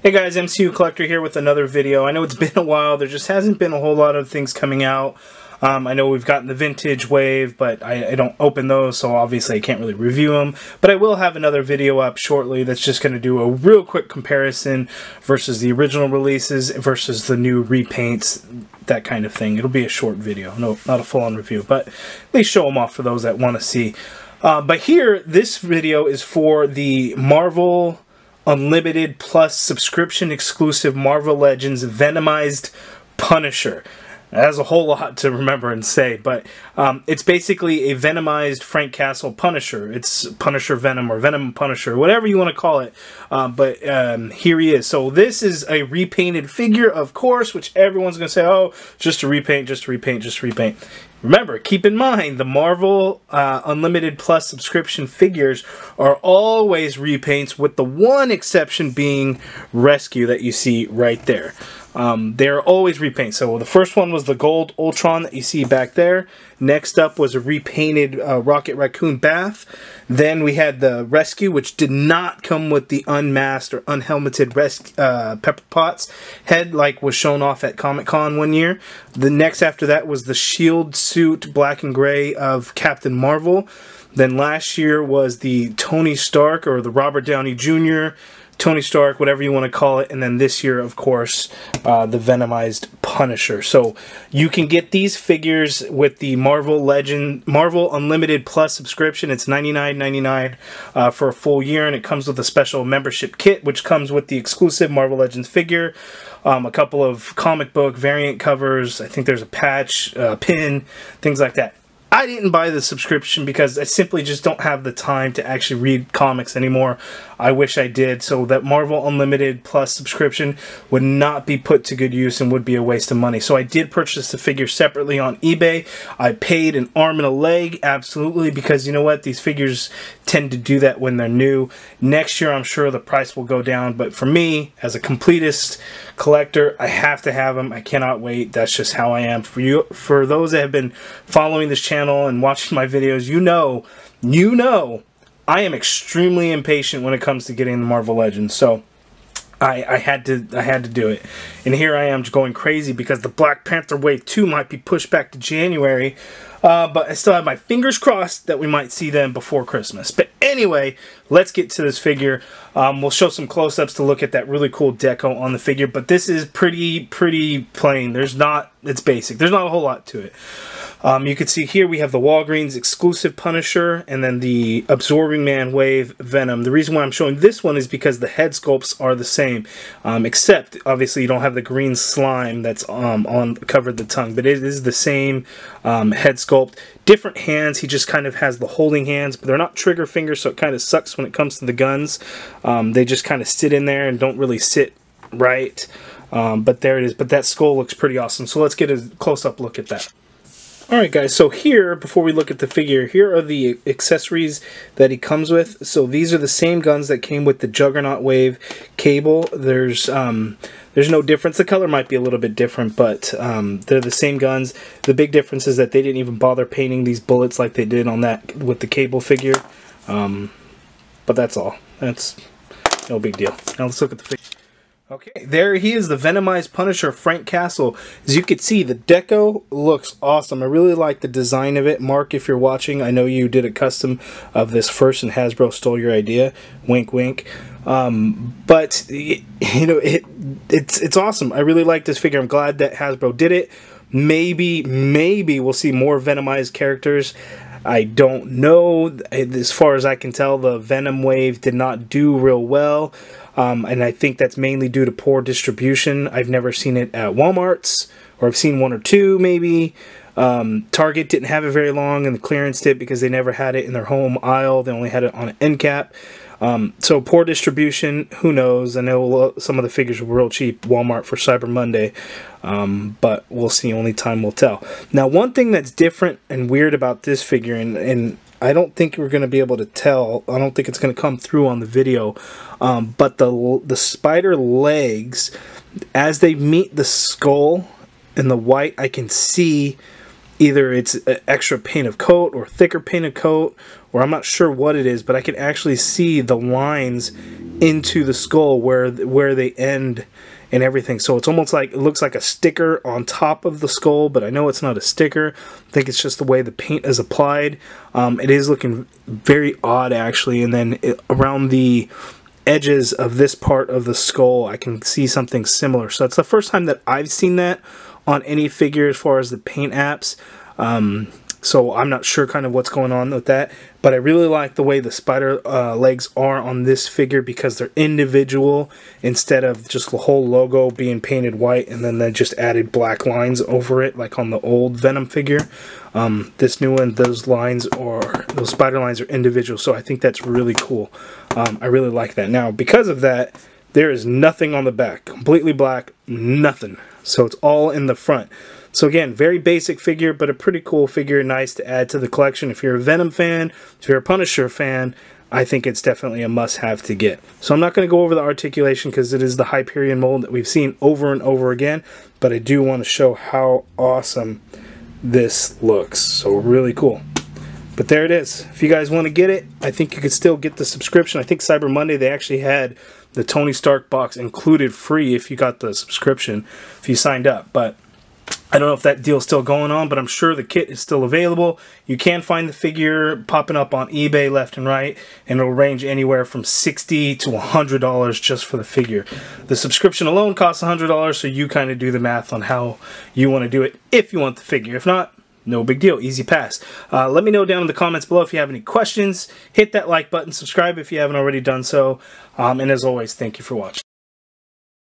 Hey guys, MCU Collector here with another video. I know it's been a while, there just hasn't been a whole lot of things coming out. I know we've gotten the vintage wave, but I don't open those, so obviously I can't really review them. But I will have another video up shortly that's just going to do a real quick comparison versus the original releases versus the new repaints, that kind of thing. It'll be a short video, no, not a full-on review, but at least show them off for those that want to see. But here, this video is for the Marvel Unlimited Plus subscription exclusive Marvel Legends Venomized Punisher. It has a whole lot to remember and say, but it's basically a Venomized Frank Castle Punisher. It's Punisher Venom or Venom Punisher, whatever you want to call it. But here he is. So this is a repainted figure, of course, which everyone's going to say, oh, just a repaint, just a repaint, just a repaint. Remember, keep in mind, the Marvel Unlimited Plus subscription figures are always repaints, with the one exception being Rescue that you see right there. They're always repaints. So the first one was the Gold Ultron that you see back there. Next up was a repainted Rocket Raccoon Bath. Then we had the Rescue, which did not come with the unmasked or unhelmeted Pepper Potts head like was shown off at Comic-Con one year. The next after that was the shield suit black and gray of Captain Marvel. Then last year was the Tony Stark or the Robert Downey Jr., Tony Stark, whatever you want to call it, and then this year, of course, the Venomized Punisher. So you can get these figures with the Marvel Unlimited Plus subscription. It's $99.99 for a full year, and it comes with a special membership kit, which comes with the exclusive Marvel Legends figure, a couple of comic book variant covers. I think there's a patch, pin, things like that. I didn't buy the subscription because I simply just don't have the time to actually read comics anymore. I wish I did, so that Marvel Unlimited Plus subscription would not be put to good use and would be a waste of money. So I did purchase the figure separately on eBay. I paid an arm and a leg, absolutely, because you know what? These figures tend to do that when they're new. Next year, I'm sure the price will go down, but for me, as a completist collector, I have to have them. I cannot wait. That's just how I am. For those that have been following this channel and watching my videos, you know, I am extremely impatient when it comes to getting the Marvel Legends. So I had to do it. And here I am going crazy because the Black Panther Wave 2 might be pushed back to January. But I still have my fingers crossed that we might see them before Christmas. But anyway, let's get to this figure. We'll show some close-ups to look at that really cool deco on the figure. But this is pretty plain. It's basic. There's not a whole lot to it. You can see here we have the Walgreens exclusive Punisher and then the Absorbing Man Wave Venom. The reason why I'm showing this one is because the head sculpts are the same, except obviously you don't have the green slime that's covered the tongue, but it is the same head sculpt. Different hands. He just kind of has the holding hands, but they're not trigger fingers, so it kind of sucks when it comes to the guns. They just kind of sit in there and don't really sit right. But there it is. But that skull looks pretty awesome. So let's get a close-up look at that. Alright guys, so here, before we look at the figure, here are the accessories that he comes with. So these are the same guns that came with the Juggernaut Wave cable. There's no difference. The color might be a little bit different, but they're the same guns. The big difference is that they didn't even bother painting these bullets like they did on that with the cable figure. But that's all. That's no big deal. Now let's look at the figure. Okay, there he is, the Venomized Punisher, Frank Castle. As you can see, the deco looks awesome. I really like the design of it. Mark, if you're watching, I know you did a custom of this first and Hasbro stole your idea. Wink, wink. But, you know, it's awesome. I really like this figure. I'm glad that Hasbro did it. Maybe we'll see more Venomized characters. I don't know. As far as I can tell, the Venom Wave did not do real well. And I think that's mainly due to poor distribution. I've never seen it at Walmart's, or I've seen one or two maybe. Target didn't have it very long, and the clearance did because they never had it in their home aisle. They only had it on an end cap. So poor distribution, who knows? I know some of the figures were real cheap, Walmart for Cyber Monday, but we'll see, only time will tell. Now, one thing that's different and weird about this figure, and I don't think we're going to be able to tell, I don't think it's going to come through on the video, but the spider legs, as they meet the skull and the white, I can see either it's an extra paint of coat or thicker paint of coat, or I'm not sure what it is, but I can actually see the lines into the skull where they end and everything. So it's almost like, it looks like a sticker on top of the skull, but I know it's not a sticker. I think it's just the way the paint is applied. It is looking very odd actually, and then around the edges of this part of the skull I can see something similar. So it's the first time that I've seen that on any figure as far as the paint apps. So I'm not sure kind of what's going on with that, but I really like the way the spider legs are on this figure because they're individual instead of just the whole logo being painted white and then they just added black lines over it like on the old Venom figure. This new one, those spider lines are individual, so I think that's really cool. I really like that. Now, because of that, there is nothing on the back. Completely black, nothing. So it's all in the front. So again, very basic figure, but a pretty cool figure, nice to add to the collection. If you're a Venom fan, if you're a Punisher fan, I think it's definitely a must-have to get. So I'm not going to go over the articulation because it is the Hyperion mold that we've seen over and over again, but I do want to show how awesome this looks. So really cool. But there it is. If you guys want to get it, I think you could still get the subscription. I think Cyber Monday they actually had the Tony Stark box included free if you got the subscription, if you signed up. But I don't know if that deal's still going on, but I'm sure the kit is still available. You can find the figure popping up on eBay left and right, and it'll range anywhere from $60 to $100 just for the figure. The subscription alone costs $100, so you kind of do the math on how you want to do it if you want the figure. If not, no big deal, easy pass. Let me know down in the comments below if you have any questions. Hit that like button, subscribe if you haven't already done so, and as always, thank you for watching.